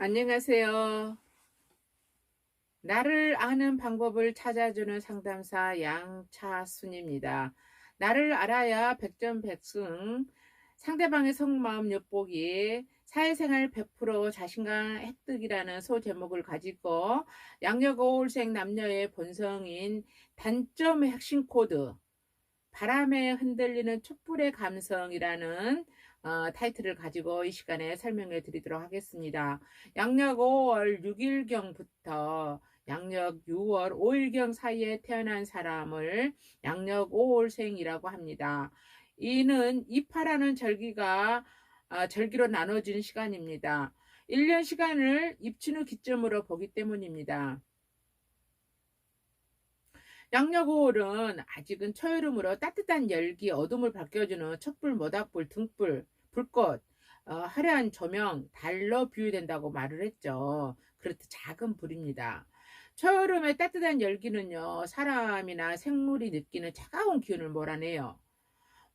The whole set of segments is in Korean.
안녕하세요. 나를 아는 방법을 찾아주는 상담사 양차순입니다. 나를 알아야 백전백승, 상대방의 속마음 엿보기, 사회생활 100% 자신감 획득이라는 소제목을 가지고 양력오올생 남녀의 본성인 단점의 핵심 코드, 바람에 흔들리는 촛불의 감성이라는 타이틀을 가지고 이 시간에 설명해 드리도록 하겠습니다. 양력 5월 6일경부터 양력 6월 5일경 사이에 태어난 사람을 양력 5월생이라고 합니다. 이는 입하라는 절기로 나눠진 시간입니다. 1년 시간을 입춘후 기점으로 보기 때문입니다. 양력 5월은 아직은 초여름으로 따뜻한 열기, 어둠을 밝혀주는 촛불, 모닥불, 등불, 불꽃, 화려한 조명, 달로 비유된다고 말을 했죠. 그렇듯 작은 불입니다. 초여름의 따뜻한 열기는요, 사람이나 생물이 느끼는 차가운 기운을 몰아내요.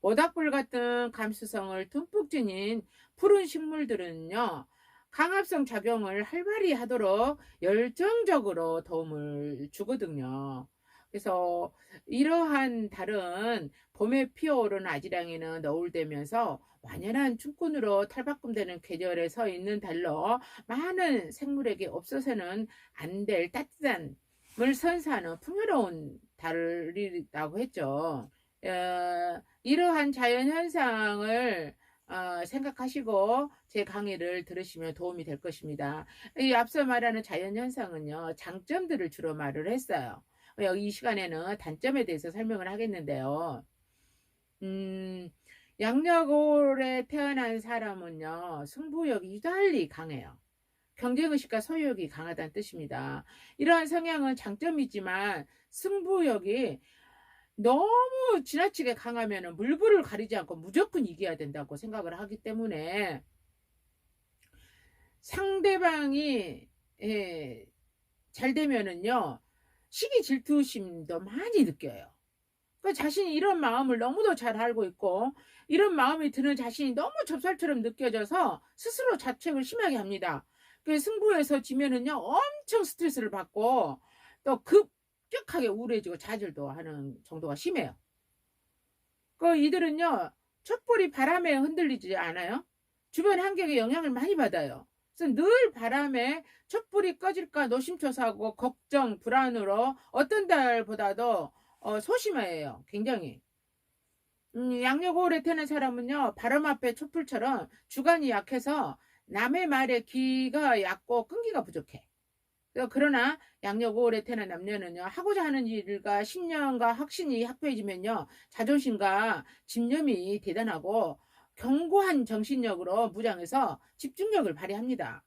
모닥불 같은 감수성을 듬뿍 지닌 푸른 식물들은요, 강압성 작용을 활발히 하도록 열정적으로 도움을 주거든요. 그래서 이러한 달은 봄에 피어오르는 아지랑이는 너울대면서 완연한 춘권으로 탈바꿈되는 계절에 서 있는 달로 많은 생물에게 없어서는 안 될 따뜻함을 선사하는 풍요로운 달이라고 했죠. 이러한 자연 현상을 생각하시고 제 강의를 들으시면 도움이 될 것입니다. 이 앞서 말하는 자연 현상은요, 장점들을 주로 말을 했어요. 이 시간에는 단점에 대해서 설명을 하겠는데요. 음, 양력월에 태어난 사람은요, 승부욕이 유달리 강해요. 경쟁의식과 소유욕이 강하다는 뜻입니다. 이러한 성향은 장점이지만 승부욕이 너무 지나치게 강하면 물불을 가리지 않고 무조건 이겨야 된다고 생각을 하기 때문에 상대방이 잘 되면은요, 시기 질투심도 많이 느껴요. 그 자신이 이런 마음을 너무도 잘 알고 있고 이런 마음이 드는 자신이 너무 좁쌀처럼 느껴져서 스스로 자책을 심하게 합니다. 그 승부에서 지면은요, 엄청 스트레스를 받고 또 급격하게 우울해지고 좌절도 하는 정도가 심해요. 이들은요, 촛불이 바람에 흔들리지 않아요. 주변 환경에 영향을 많이 받아요. 그래서 늘 바람에 촛불이 꺼질까 노심초사하고 걱정, 불안으로 어떤 달보다도 소심해요. 굉장히. 양력 5월에 태어난 사람은요, 바람 앞에 촛불처럼 주관이 약해서 남의 말에 귀가 얕고 끈기가 부족해. 그러나 양력 5월에 태어난 남녀는요, 하고자 하는 일과 신념과 확신이 확고해지면요, 자존심과 집념이 대단하고 견고한 정신력으로 무장해서 집중력을 발휘합니다.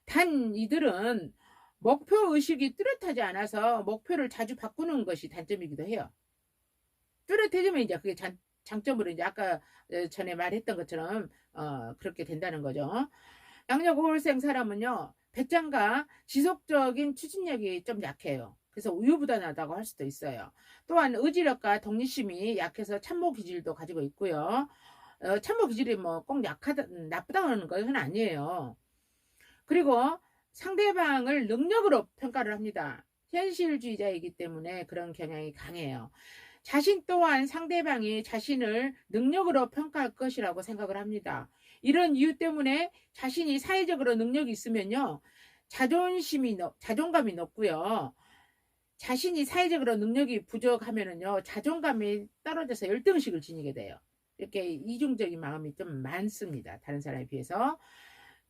단 이들은 목표 의식이 뚜렷하지 않아서 목표를 자주 바꾸는 것이 단점이기도 해요. 뚜렷해지면 이제 그게 장점으로 이제 아까 전에 말했던 것처럼 그렇게 된다는 거죠. 양력 5월생 사람은요, 배짱과 지속적인 추진력이 좀 약해요. 그래서 우유부단하다고 할 수도 있어요. 또한 의지력과 독립심이 약해서 참모 기질도 가지고 있고요. 참모 기질이 뭐 꼭 나쁘다는 것은 아니에요. 그리고 상대방을 능력으로 평가를 합니다. 현실주의자이기 때문에 그런 경향이 강해요. 자신 또한 상대방이 자신을 능력으로 평가할 것이라고 생각을 합니다. 이런 이유 때문에 자신이 사회적으로 능력이 있으면요, 자존감이 높고요. 자신이 사회적으로 능력이 부족하면은요, 자존감이 떨어져서 열등의식을 지니게 돼요. 이렇게 이중적인 마음이 좀 많습니다. 다른 사람에 비해서.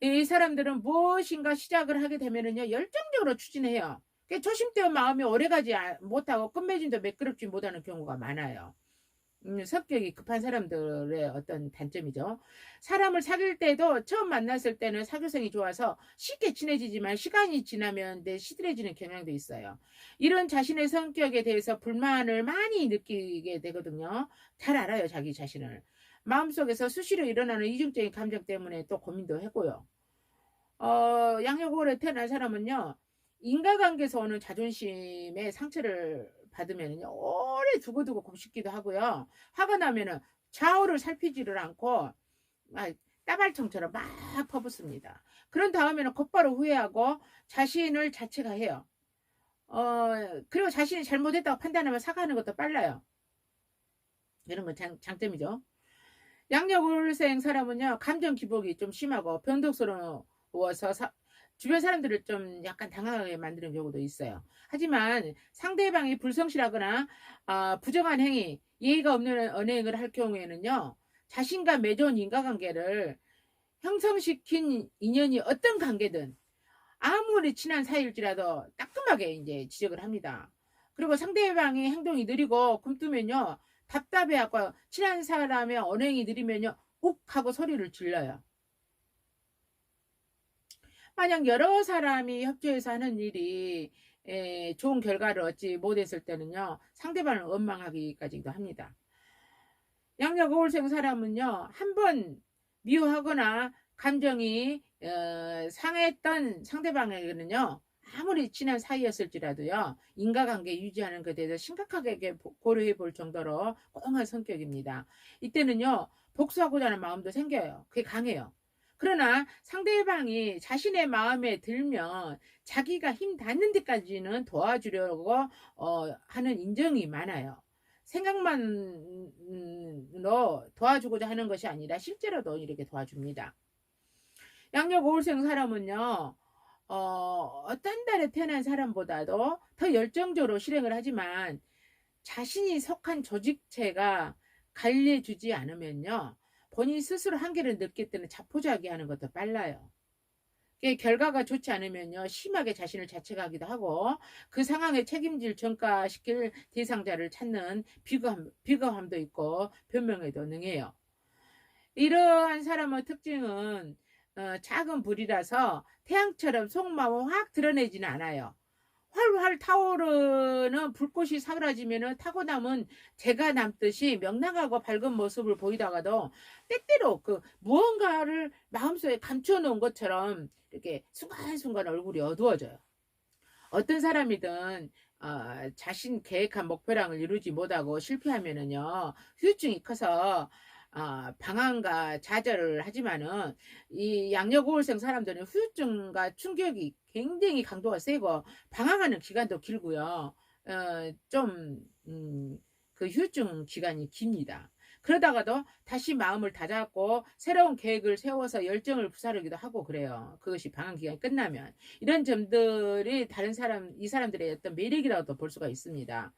이 사람들은 무엇인가 시작을 하게 되면은요, 열정적으로 추진해요. 조심되어 마음이 오래가지 못하고 끝맺음도 매끄럽지 못하는 경우가 많아요. 성격이 급한 사람들의 어떤 단점이죠. 사람을 사귈 때도 처음 만났을 때는 사교성이 좋아서 쉽게 친해지지만 시간이 지나면 시들해지는 경향도 있어요. 이런 자신의 성격에 대해서 불만을 많이 느끼게 되거든요. 잘 알아요, 자기 자신을. 마음속에서 수시로 일어나는 이중적인 감정 때문에 또 고민도 하고요. 양력 5월에 태어난 사람은요, 인간관계에서 오는 자존심의 상처를 받으면요, 오래 두고두고 곱씹기도 하고요. 화가 나면은 좌우를 살피지를 않고, 따발총처럼 막 퍼붓습니다. 그런 다음에는 곧바로 후회하고 자신을 자책해요. 그리고 자신이 잘못했다고 판단하면 사과하는 것도 빨라요. 이런 건 장점이죠. 양력월생 사람은요, 감정 기복이 좀 심하고 변덕스러워서 주변 사람들을 좀 약간 당황하게 만드는 경우도 있어요. 하지만 상대방이 불성실하거나 부정한 행위, 예의가 없는 언행을 할 경우에는요, 자신과 맺어온 인과관계를 형성시킨 인연이 어떤 관계든 아무리 친한 사이일지라도 따끔하게 이제 지적을 합니다. 그리고 상대방의 행동이 느리고 굼뜨면요, 답답해하고 친한 사람의 언행이 느리면요, 욱 하고 소리를 질러요. 만약 여러 사람이 협조해서 하는 일이 좋은 결과를 얻지 못했을 때는요, 상대방을 원망하기까지도 합니다. 양력 우울생 사람은요, 한번 미워하거나 감정이 상했던 상대방에게는요, 아무리 친한 사이였을지라도요, 인과관계 유지하는 것에 대해서 심각하게 고려해 볼 정도로 꽁한 성격입니다. 이때는요, 복수하고자 하는 마음도 생겨요. 그게 강해요. 그러나 상대방이 자신의 마음에 들면 자기가 힘 닿는 데까지는 도와주려고 하는 인정이 많아요. 생각만으로 도와주고자 하는 것이 아니라 실제로도 이렇게 도와줍니다. 양력 우울생 사람은요, 어떤 달에 태어난 사람보다도 더 열정적으로 실행을 하지만 자신이 속한 조직체가 관리해주지 않으면요, 본인 스스로 한계를 느낄 때는 자포자기하는 것도 빨라요. 결과가 좋지 않으면요, 심하게 자신을 자책하기도 하고 그 상황에 책임질 전가시킬 대상자를 찾는 비겁함도 있고 변명에도 능해요. 이러한 사람의 특징은 작은 불이라서 태양처럼 속마음을 확 드러내지는 않아요. 활활 타오르는 불꽃이 사라지면 타고 남은 재가 남듯이 명랑하고 밝은 모습을 보이다가도 때때로 그 무언가를 마음속에 감춰놓은 것처럼 이렇게 순간순간 얼굴이 어두워져요. 어떤 사람이든 자신 계획한 목표량을 이루지 못하고 실패하면은요, 후유증이 커서 방황과 좌절을 하지만은 이 양력 우울생 사람들은 후유증과 충격이 굉장히 강도가 세고 방황하는 기간도 길고요. 그 후유증 기간이 깁니다. 그러다가도 다시 마음을 다잡고 새로운 계획을 세워서 열정을 부사르기도 하고 그래요. 그것이 방황 기간이 끝나면. 이런 점들이 이 사람들의 어떤 매력이라고도 볼 수가 있습니다.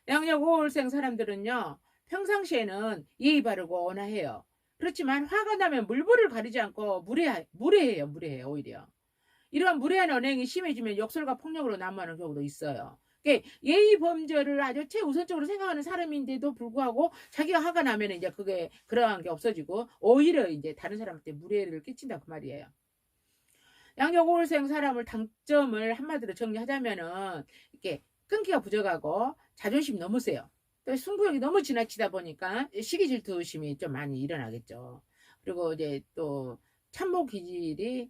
양력 우울생 사람들은요, 평상시에는 예의 바르고 온화해요. 그렇지만 화가 나면 물불을 가리지 않고 무례해요, 오히려. 이러한 무례한 언행이 심해지면 욕설과 폭력으로 난무하는 경우도 있어요. 예의 범절을 아주 최우선적으로 생각하는 사람인데도 불구하고 자기가 화가 나면 이제 그게 그러한 게 없어지고 오히려 이제 다른 사람한테 무례를 끼친다 그 말이에요. 양력 우울생 사람을 단점을 한마디로 정리하자면은 이렇게 끈기가 부족하고 자존심 너무 세요. 또 승부욕이 너무 지나치다 보니까 시기 질투심이 좀 많이 일어나겠죠. 그리고 이제 또 참모 기질이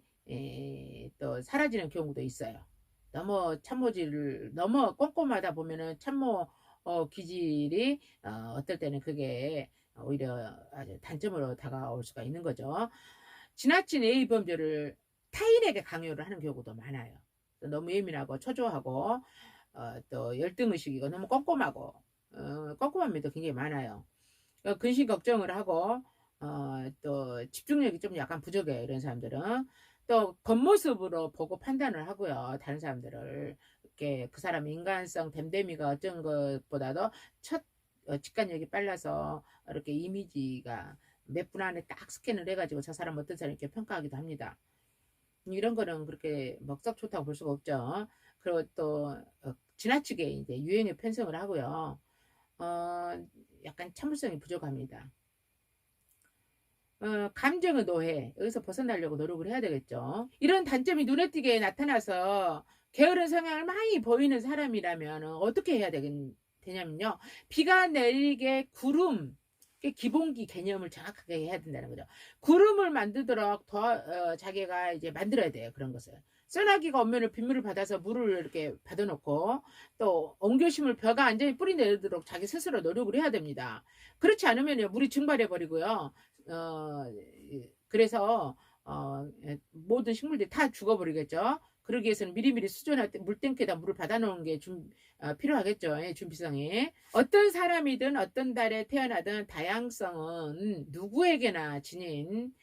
또 사라지는 경우도 있어요. 너무 꼼꼼하다 보면은 참모 기질이 어떨 때는 그게 오히려 아주 단점으로 다가올 수가 있는 거죠. 지나친 예의 범죄를 타인에게 강요를 하는 경우도 많아요. 너무 예민하고 초조하고 또 열등의식이고 너무 꼼꼼하고 꼼꼼한 면도 굉장히 많아요. 근심 걱정을 하고 또 집중력이 좀 약간 부족해요. 이런 사람들은. 또 겉모습으로 보고 판단을 하고요. 다른 사람들을 이렇게 그 사람의 인간성 댐댐이가 어쩐 것보다도 직관력이 빨라서 이렇게 이미지가 몇 분 안에 딱 스캔을 해가지고 저 사람 어떤 사람 이렇게 평가하기도 합니다. 이런 거는 그렇게 썩 좋다고 볼 수가 없죠. 그리고 또 지나치게 이제 유행에 편성을 하고요. 약간 참을성이 부족합니다. 감정의 노예, 여기서 벗어나려고 노력을 해야 되겠죠. 이런 단점이 눈에 띄게 나타나서 게으른 성향을 많이 보이는 사람이라면 어떻게 해야 되냐면요. 비가 내리게 구름, 기본기 개념을 정확하게 해야 된다는 거죠. 구름을 만들도록 자기가 이제 만들어야 돼요. 그런 것을. 소나기가 오면 빗물을 받아서 물을 이렇게 받아놓고 또 옹교심을 벼가 완전히 뿌리내도록 자기 스스로 노력을 해야 됩니다. 그렇지 않으면 물이 증발해 버리고요. 그래서 모든 식물들이 다 죽어버리겠죠. 그러기 위해서는 미리미리 수조나 물탱크에다 물을 받아놓은 게 필요하겠죠. 예, 준비성이. 어떤 사람이든 어떤 달에 태어나든 다양성은 누구에게나 지닌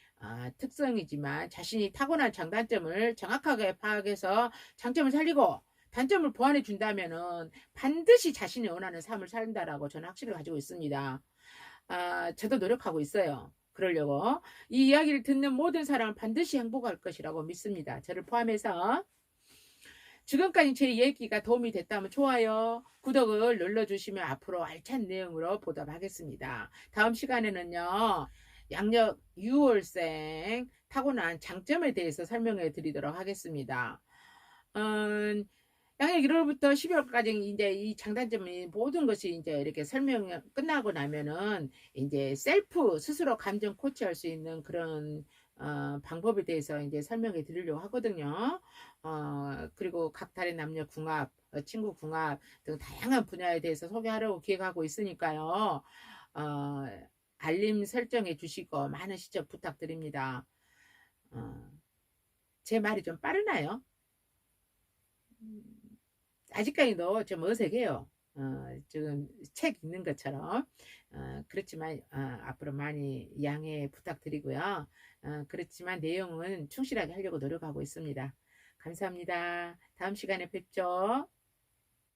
특성이지만 자신이 타고난 장단점을 정확하게 파악해서 장점을 살리고 단점을 보완해 준다면은 반드시 자신이 원하는 삶을 산다라고 저는 확신을 가지고 있습니다. 저도 노력하고 있어요. 그러려고. 이 이야기를 듣는 모든 사람은 반드시 행복할 것이라고 믿습니다. 저를 포함해서. 지금까지 제 얘기가 도움이 됐다면 좋아요, 구독을 눌러주시면 앞으로 알찬 내용으로 보답하겠습니다. 다음 시간에는요, 양력 6월생 타고난 장점에 대해서 설명해 드리도록 하겠습니다. 양력 1월부터 12월까지 이제 이 장단점이 모든 것이 이제 이렇게 설명이 끝나고 나면은 이제 셀프 스스로 감정 코치할 수 있는 그런 방법에 대해서 이제 설명해 드리려고 하거든요. 그리고 각 달의 남녀 궁합, 친구 궁합 등 다양한 분야에 대해서 소개하려고 기획하고 있으니까요. 어, 알림 설정해 주시고 많은 시청 부탁드립니다. 제 말이 좀 빠르나요? 아직까지도 좀 어색해요. 지금 책 읽는 것처럼. 그렇지만 앞으로 많이 양해 부탁드리고요. 그렇지만 내용은 충실하게 하려고 노력하고 있습니다. 감사합니다. 다음 시간에 뵙죠.